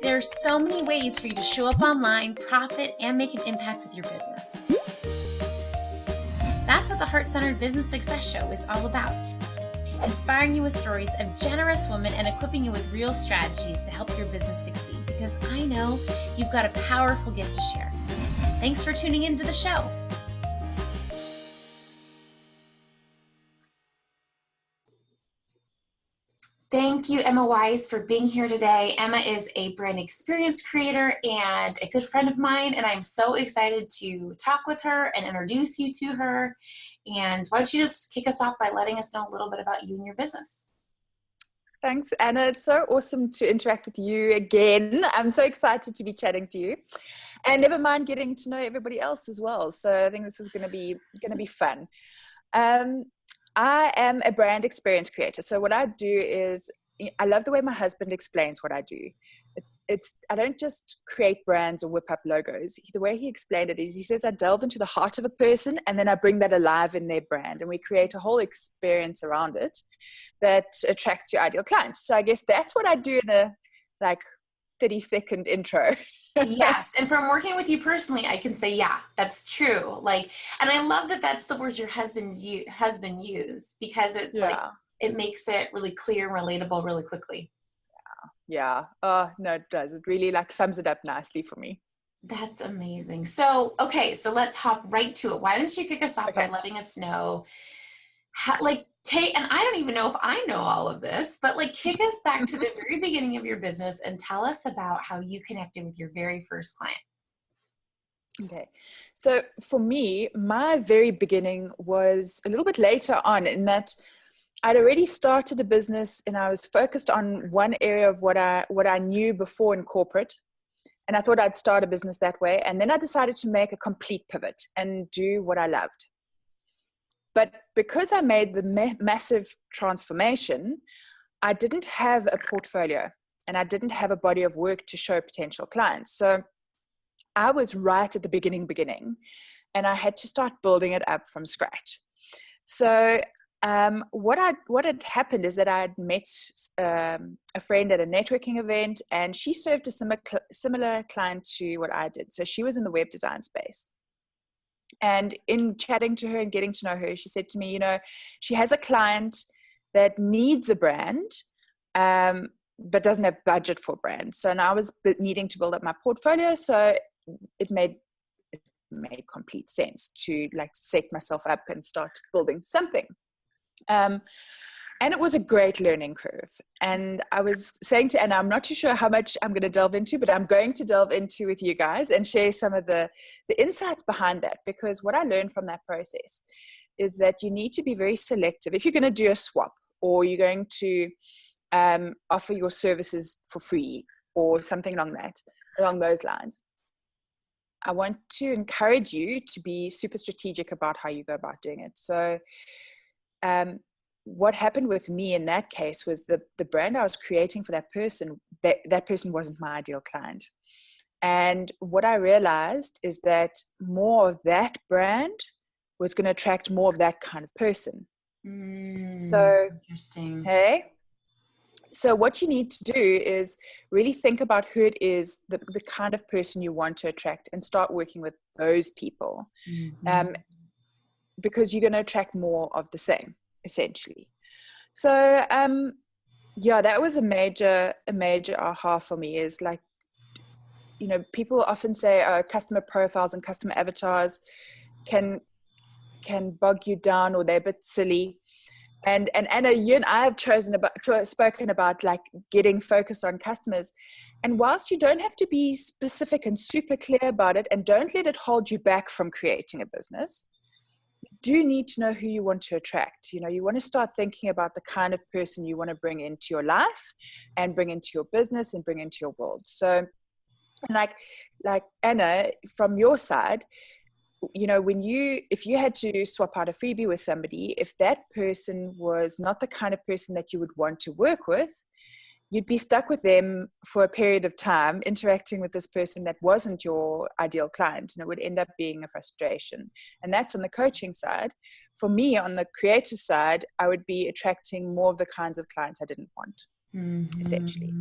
There's so many ways for you to show up online, profit, and make an impact with your business. That's what the Heart-Centered Business Success Show is all about. Inspiring you with stories of generous women and equipping you with real strategies to help your business succeed, because I know you've got a powerful gift to share. Thanks for tuning into the show. Thank you, Emma Weise, for being here today. Emma is a brand experience creator and a good friend of mine, and I'm so excited to talk with her and introduce you to her. And why don't you just kick us off by letting us know a little bit about you and your business? Thanks, Anna. It's so awesome to interact with you again. I'm so excited to be chatting to you, and never mind getting to know everybody else as well. So I think this is going to be fun. I am a brand experience creator. So what I do is, I love the way my husband explains what I do. I don't just create brands or whip up logos. The way he explained it is, he says, I delve into the heart of a person and then I bring that alive in their brand, and we create a whole experience around it that attracts your ideal client. So I guess that's what I do in a 30-second intro. Yes. And from working with you personally, I can say, yeah, that's true. And I love that that's the word your husband used, because it's it makes it really clear and relatable really quickly. Yeah. Oh, no, it does. It really sums it up nicely for me. That's amazing. So, okay, so let's hop right to it. Why don't you kick us off by letting us know how, and I don't even know if I know all of this, but kick us back to the very beginning of your business and tell us about how you connected with your very first client. Okay. So for me, my very beginning was a little bit later on, in that I'd already started a business and I was focused on one area of what I knew before in corporate. And I thought I'd start a business that way. And then I decided to make a complete pivot and do what I loved. But because I made the massive transformation, I didn't have a portfolio and I didn't have a body of work to show potential clients. So I was right at the beginning, and I had to start building it up from scratch. So what had happened is that I had met a friend at a networking event, and she served a similar client to what I did. So she was in the web design space. And in chatting to her and getting to know her, she said to me, she has a client that needs a brand, but doesn't have budget for brands. So now I was needing to build up my portfolio. So it made complete sense to set myself up and start building something. And it was a great learning curve. And I was saying to Anna, I'm not too sure how much I'm going to delve into, but I'm going to delve into with you guys and share some of the insights behind that. Because what I learned from that process is that you need to be very selective. If you're going to do a swap, or you're going to offer your services for free or something along those lines, I want to encourage you to be super strategic about how you go about doing it. So what happened with me in that case was the brand I was creating for that person, that person wasn't my ideal client. And what I realized is that more of that brand was going to attract more of that kind of person. So interesting. Hey. So what you need to do is really think about who it is, the kind of person you want to attract, and start working with those people. Because you're going to attract more of the same, essentially. So, that was a major aha for me, is people often say, customer profiles and customer avatars can bog you down, or they're a bit silly. And Anna, you and I have spoken about getting focused on customers. And whilst you don't have to be specific and super clear about it, and don't let it hold you back from creating a business, you do need to know who you want to attract. You want to start thinking about the kind of person you want to bring into your life and bring into your business and bring into your world. So like Anna, from your side, if you had to swap out a freebie with somebody, if that person was not the kind of person that you would want to work with, you'd be stuck with them for a period of time, interacting with this person that wasn't your ideal client, and it would end up being a frustration. And that's on the coaching side. For me, on the creative side, I would be attracting more of the kinds of clients I didn't want, essentially.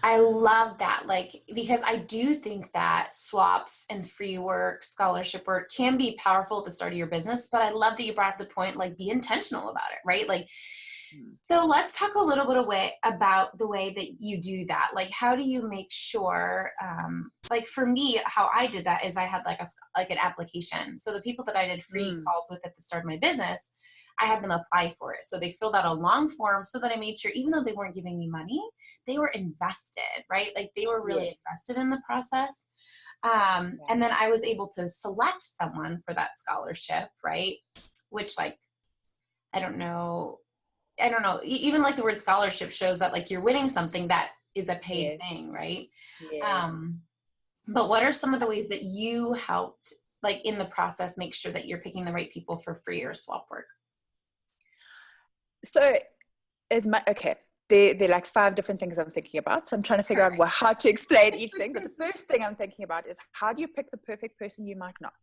I love that. Like, because I do think that swaps and free work, scholarship work can be powerful at the start of your business, but I love that you brought up the point, like be intentional about it, right? Like, so let's talk a little bit about the way that you do that. Like, how do you make sure, like for me, how I did that is I had like an application. So the people that I did free calls with at the start of my business, I had them apply for it. So they filled out a long form so that I made sure, even though they weren't giving me money, they were invested, right? Like they were really invested in the process. And then I was able to select someone for that scholarship, right? Which like, I don't know, even like the word scholarship shows that like you're winning something that is a paid thing, right? Yes. But what are some of the ways that you helped, like in the process, make sure that you're picking the right people for free or swap work? So okay, there are like 5 different things I'm thinking about. So I'm trying to figure out how to explain each thing. But the first thing I'm thinking about is, how do you pick the perfect person you might not?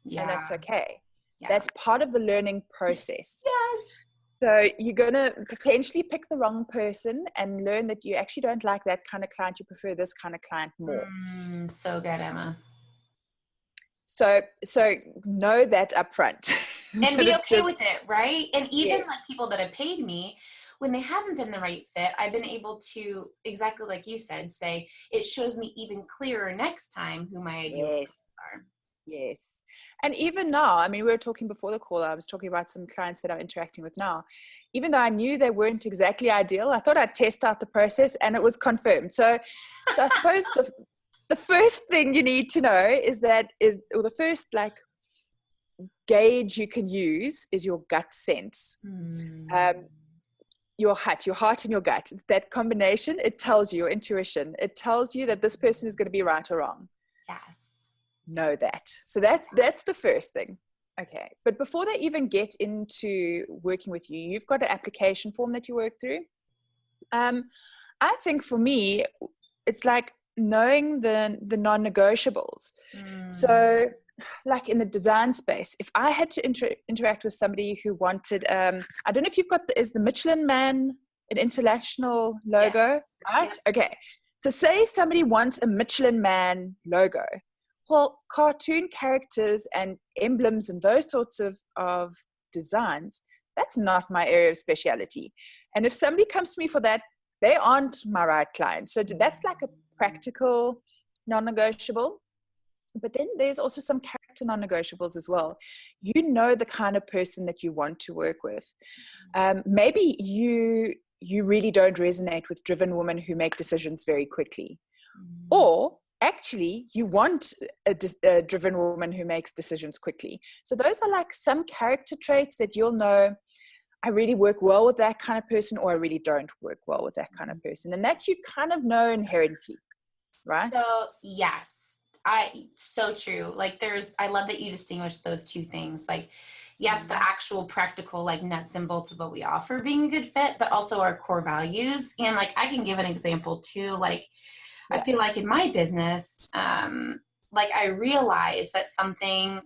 Yeah. And that's okay. Yeah. That's part of the learning process. Yes. So you're going to potentially pick the wrong person and learn that you actually don't like that kind of client. You prefer this kind of client more. So good, Emma. So know that up front. And be okay with it, right? And even like people that have paid me, when they haven't been the right fit, I've been able to, exactly like you said, say, it shows me even clearer next time who my ideal clients are. Yes. And even now, I mean, we were talking before the call, I was talking about some clients that I'm interacting with now. Even though I knew they weren't exactly ideal, I thought I'd test out the process, and it was confirmed. So I suppose the first thing you need to know or the first like gauge you can use is your gut sense. Your heart and your gut, that combination, it tells you, your intuition, it tells you that this person is going to be right or wrong. Yes. Know that. So that's the first thing. Okay. But before they even get into working with you, you've got an application form that you work through. I think for me, it's like knowing the non-negotiables. So like in the design space, if I had to interact with somebody who wanted, I don't know if you've got is the Michelin Man an international logo, right? Yeah. Okay. So say somebody wants a Michelin Man logo. Well, cartoon characters and emblems and those sorts of designs, that's not my area of speciality. And if somebody comes to me for that, they aren't my right client. So that's like a practical non-negotiable. But then there's also some character non-negotiables as well. You know the kind of person that you want to work with. Maybe you really don't resonate with driven women who make decisions very quickly. Or actually you want a driven woman who makes decisions quickly. So those are like some character traits that you'll know, I really work well with that kind of person, or I really don't work well with that kind of person. And that you kind of know inherently, right? So yes, so true. Like I love that you distinguish those two things. Like, yes, the actual practical, like nuts and bolts of what we offer being a good fit, but also our core values. And like, I can give an example too. Like, I feel like in my business, like I realized that something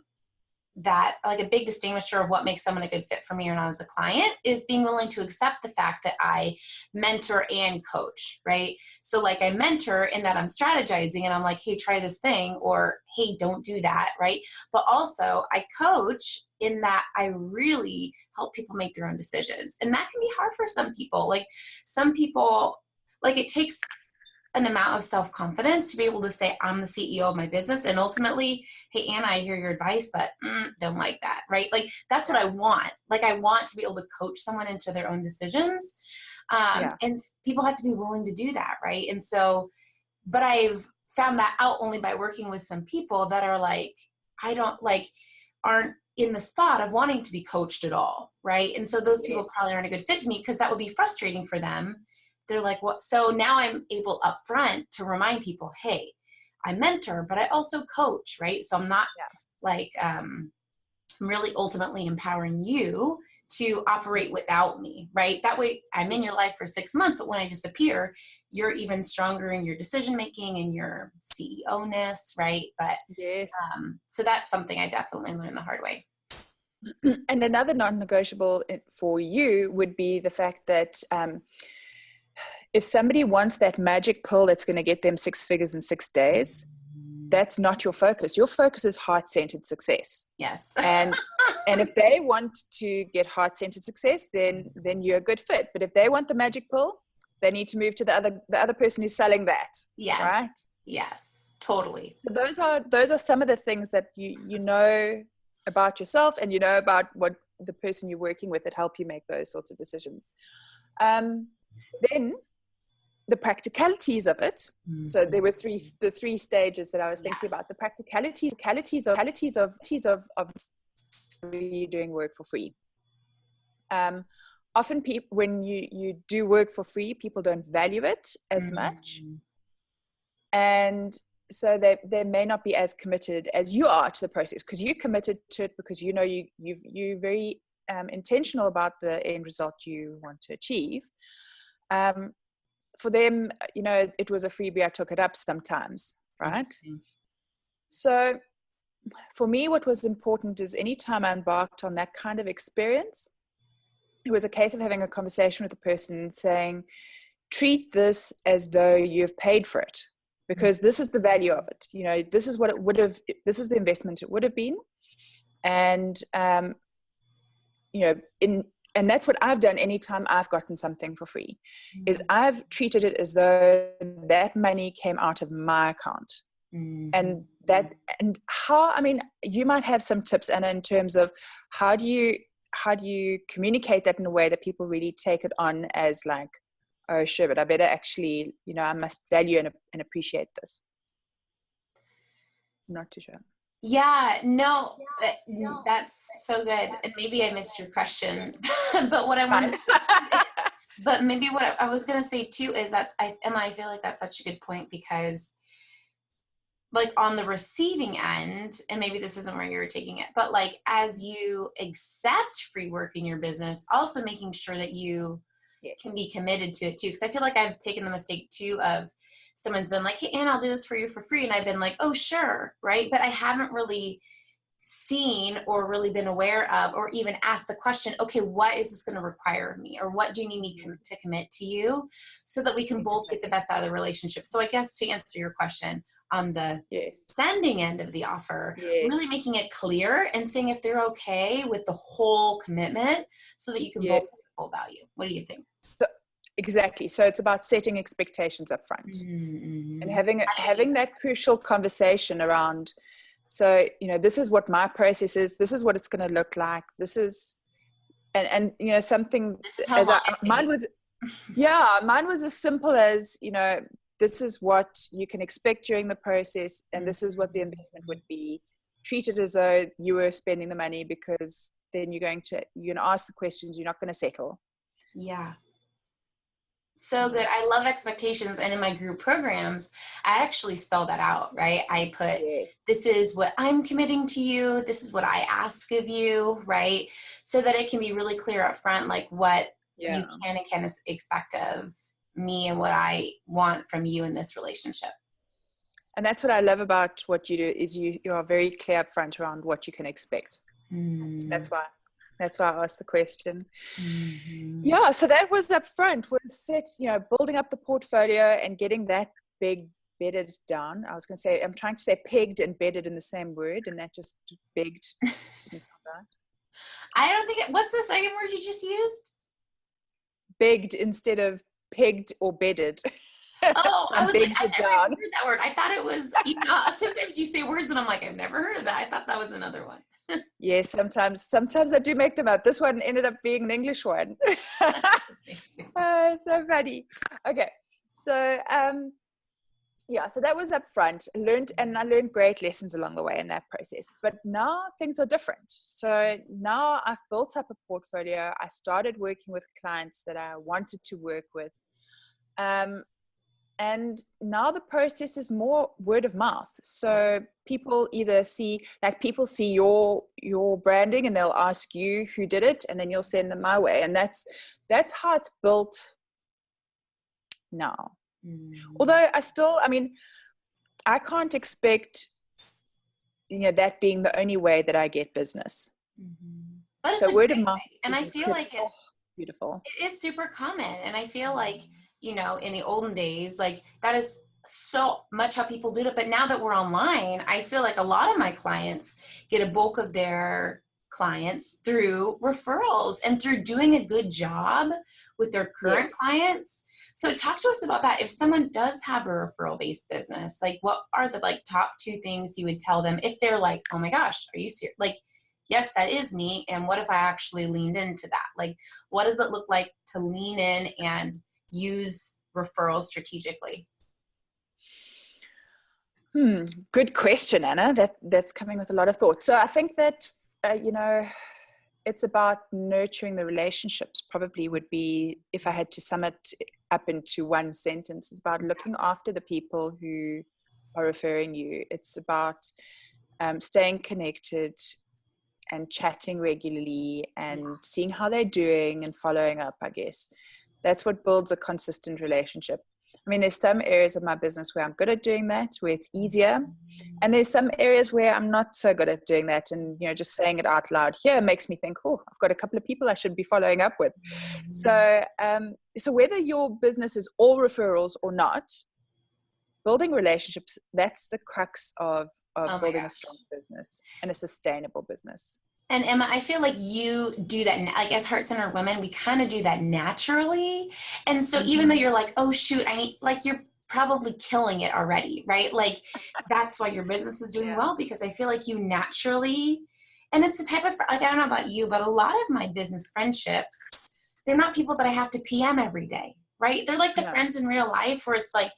that like a big distinguisher of what makes someone a good fit for me or not as a client is being willing to accept the fact that I mentor and coach, right? So like I mentor in that I'm strategizing and I'm like, hey, try this thing, or hey, don't do that, right? But also I coach in that I really help people make their own decisions. And that can be hard for some people. Like some people, like it takes an amount of self-confidence to be able to say, I'm the CEO of my business. And ultimately, hey, Anna, I hear your advice, but don't like that, right? Like, that's what I want. Like, I want to be able to coach someone into their own decisions. And people have to be willing to do that, right? And so, but I've found that out only by working with some people that are like, aren't in the spot of wanting to be coached at all, right? And so those people probably aren't a good fit to me, because that would be frustrating for them. They're like, what? So now I'm able up front to remind people, hey, I mentor, but I also coach, right? So I'm not like, I'm really ultimately empowering you to operate without me, right? That way I'm in your life for 6 months, but when I disappear, you're even stronger in your decision-making and your CEO-ness, right? But so that's something I definitely learned the hard way. And another non-negotiable for you would be the fact that, if somebody wants that magic pill that's going to get them 6 figures in 6 days, that's not your focus. Your focus is heart-centered success. Yes. And if they want to get heart-centered success, then you're a good fit. But if they want the magic pill, they need to move to the other person who's selling that. Yes. Right? Yes. Totally. So those are some of the things that you know about yourself, and you know about what the person you're working with, that help you make those sorts of decisions. Then the practicalities of it. Mm-hmm. So there were the three stages that I was thinking about. The practicalities of really doing work for free. Often when you do work for free, people don't value it as much. And so they may not be as committed as you are to the process, because you're committed to it because you know you're very intentional about the end result you want to achieve. For them, you know, it was a freebie. I took it up sometimes, right? So for me, what was important is anytime I embarked on that kind of experience, it was a case of having a conversation with the person saying, treat this as though you've paid for it, because this is the value of it. You know, this is what it would have, this is the investment it would have been. And, you know, and that's what I've done anytime I've gotten something for free, is I've treated it as though that money came out of my account. And how, I mean, you might have some tips, Anna, in terms of how do you communicate that in a way that people really take it on as like, oh, sure, but I better actually, you know, I must value and appreciate this. I'm not too sure. Yeah, no, that's so good. And maybe I missed your question, but what I wanted, but maybe what I was going to say too is that I feel like that's such a good point, because like on the receiving end, and maybe this isn't where you were taking it, but like as you accept free work in your business, also making sure that you can be committed to it too. Because I feel like I've taken the mistake too of someone's been like, hey, Ann, I'll do this for you for free. And I've been like, oh, sure. Right. But I haven't really seen or really been aware of, or even asked the question, okay, what is this going to require of me? Or what do you need me to commit to you, so that we can both get the best out of the relationship? So I guess to answer your question, on the sending end of the offer, really making it clear and saying if they're okay with the whole commitment, so that you can both get full value. What do you think? Exactly. So it's about setting expectations up front, and having that crucial conversation around, so, you know, this is what my process is. This is what it's going to look like. This is, and you know, something mine was as simple as, you know, this is what you can expect during the process, and this is what the investment would be. Treat it as though you were spending the money, because then you're going to ask the questions. You're not going to settle. Yeah. So good. I love expectations. And in my group programs, I actually spell that out, right? I put, this is what I'm committing to you. This is what I ask of you, right? So that it can be really clear up front, like what you can and can't expect of me and what I want from you in this relationship. And that's what I love about what you do, is you are very clear up front around what you can expect. So that's why I asked the question. Yeah, so that was up front, was set, you know, building up the portfolio and getting that big bedded down. I was going to say, I'm trying to say pegged and bedded in the same word, and that just begged didn't sound right. I don't think what's the second word you just used? Begged instead of pegged or bedded. Oh, so I was like, I've never down. heard that word. I thought it was, you know, sometimes you say words and I'm like, I've never heard of that. I thought that was another one. Yes, sometimes I do make them up. This one ended up being an English one. So funny. Okay, so so that was up front. I learned great lessons along the way in that process. But now things are different. So now I've built up a portfolio. I started working with clients that I wanted to work with. And now the process is more word of mouth. So people either see your branding, and they'll ask you who did it, and then you'll send them my way. And that's how it's built now. Although I can't expect, you know, that being the only way that I get business. But so word of mouth. And I feel like it's beautiful. It is super common. And I feel like you know, in the olden days, like that is so much how people did it. But now that we're online, I feel like a lot of my clients get a bulk of their clients through referrals and through doing a good job with their current Yes. clients. So talk to us about that. If someone does have a referral based business, like what are the like top 2 things you would tell them if they're like, oh my gosh, are you serious? Like, yes, that is me. And what if I actually leaned into that? Like, what does it look like to lean in and use referrals strategically? Good question, Anna. That's coming with a lot of thought. So I think that, you know, it's about nurturing the relationships, probably would be, if I had to sum it up into one sentence, it's about looking after the people who are referring you. It's about staying connected and chatting regularly and seeing how they're doing and following up, I guess. That's what builds a consistent relationship. I mean, there's some areas of my business where I'm good at doing that, where it's easier. And there's some areas where I'm not so good at doing that. And, you know, just saying it out loud here makes me think, oh, I've got a couple of people I should be following up with. So, so whether your business is all referrals or not, building relationships, that's the crux of building a strong business and a sustainable business. And Emma, I feel like you do that, like as heart centered women, we kind of do that naturally. And so even though you're like, oh shoot, I need, like you're probably killing it already, right? Like that's why your business is doing well, because I feel like you naturally, and it's the type of, like, I don't know about you, but a lot of my business friendships, they're not people that I have to PM every day, right? They're like the friends in real life where it's like,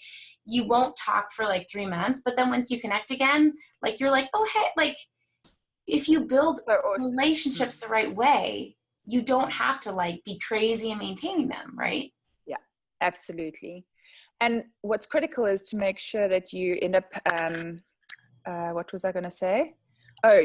you won't talk for like 3 months, but then once you connect again, like you're like, oh, hey, like, if you build relationships the right way, you don't have to like be crazy in maintaining them, right? Yeah, absolutely. And what's critical is to make sure that you end up, what was I going to say? Oh,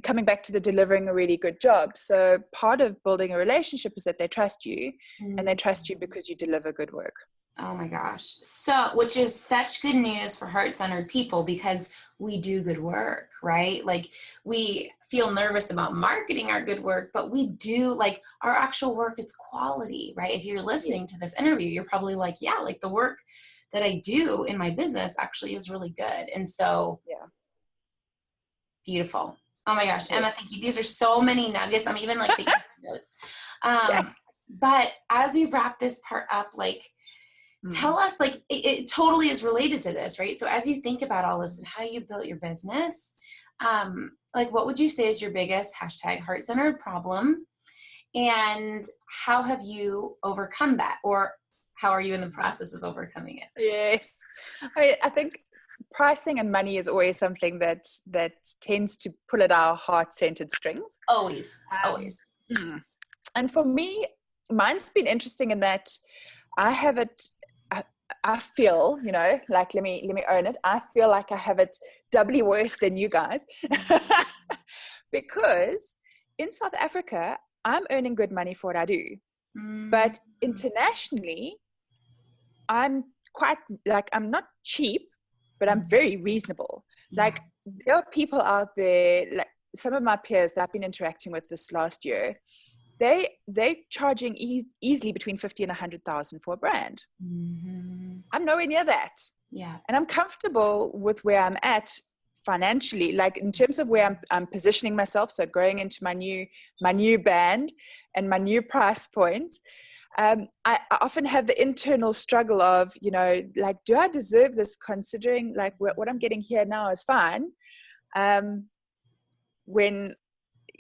coming back to the delivering a really good job. So part of building a relationship is that they trust you, and they trust you because you deliver good work. Oh my gosh. So, which is such good news for heart-centered people, because we do good work, right? Like we feel nervous about marketing our good work, but we do, like, our actual work is quality, right? If you're listening to this interview, you're probably like, yeah, like the work that I do in my business actually is really good. And so beautiful. Oh my gosh, Emma, thank you. These are so many nuggets. I'm even like taking notes. But as we wrap this part up, like, tell us, like, it totally is related to this, right? So as you think about all this and how you built your business, like, what would you say is your biggest #heart-centered problem? And how have you overcome that? Or how are you in the process of overcoming it? Yes. I think pricing and money is always something that tends to pull at our heart-centered strings. Always. And for me, mine's been interesting in that I have it, I feel, you know, like, let me own it. I feel like I have it doubly worse than you guys because in South Africa, I'm earning good money for what I do. But internationally, I'm quite, like, I'm not cheap, but I'm very reasonable. Like, there are people out there, like some of my peers that I've been interacting with this last year, they're charging easily between 50 and 100,000 for a brand. I'm nowhere near that. And I'm comfortable with where I'm at financially, like in terms of where I'm positioning myself. So going into my new band and my new price point, I often have the internal struggle of, you know, like, do I deserve this, considering like what I'm getting here now is fine. When,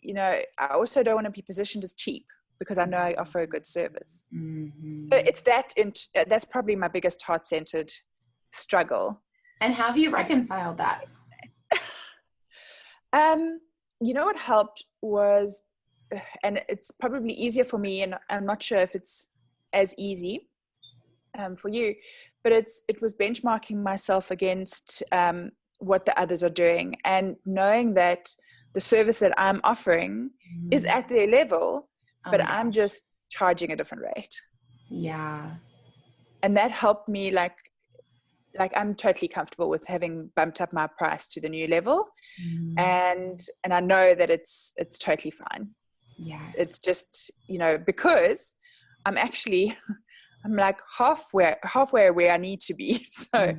you know, I also don't want to be positioned as cheap because I know I offer a good service. So it's that's probably my biggest heart-centered struggle. And how have you reconciled that? You know, what helped was, and it's probably easier for me, and I'm not sure if it's as easy for you, but it was benchmarking myself against what the others are doing, and knowing that the service that I'm offering is at their level, but I'm just charging a different rate. And that helped me, like I'm totally comfortable with having bumped up my price to the new level. And I know that it's totally fine. It's just, you know, because I'm actually, I'm like halfway where I need to be. So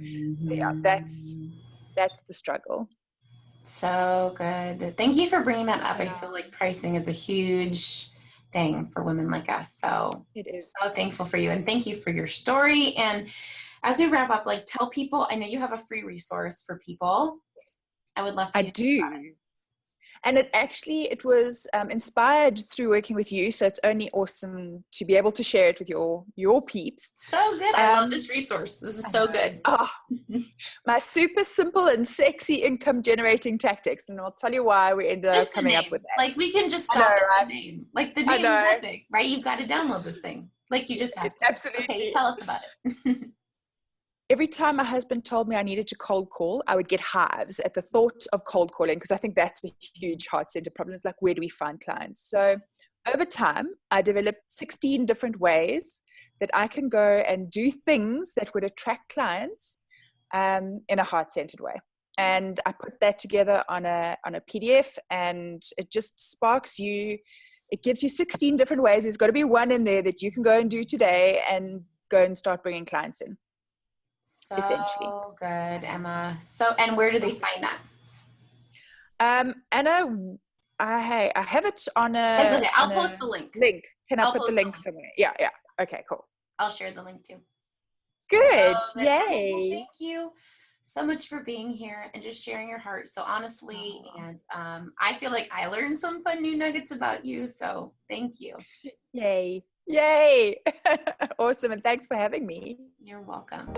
yeah, that's Mhm. the struggle. So good. Thank you for bringing that up. I Yeah, feel like pricing is a huge thing for women like us. So, it is. so thankful for you, and thank you for your story. And as we wrap up, like, tell people, I know you have a free resource for people. I would love for I you to talk about it. do. And it was inspired through working with you. So it's only awesome to be able to share it with your peeps. So good. I love Um, this resource. This is I so know. good. Oh, my super simple and sexy income generating tactics. And I'll tell you why we ended up Just the coming up with name. that. Like, we can just I know, stop at right? the name. Like, the I name is know. epic, right? You've got to download this thing. Like, you just have to. Okay, Absolutely. tell us about it. Every time my husband told me I needed to cold call, I would get hives at the thought of cold calling, because I think that's the huge heart center problem, is like, where do we find clients? So over time, I developed 16 different ways that I can go and do things that would attract clients in a heart-centered way. And I put that together on a PDF, and it just sparks you. It gives you 16 different ways. There's got to be one in there that you can go and do today and go and start bringing clients in, essentially. So good, Emma. So, and where do they find that? Anna, I have it on It's a okay. I'll post the link. link. Can I I'll put the post the link link. somewhere? Yeah, yeah. Okay, cool. I'll share the link too. So Good. good. Emma, well, Yay. thank you so much for being here and just sharing your heart so honestly. Aw. And I feel like I learned some fun new nuggets about you. So thank you. Yay. Yay. Awesome. And thanks for having me. You're welcome.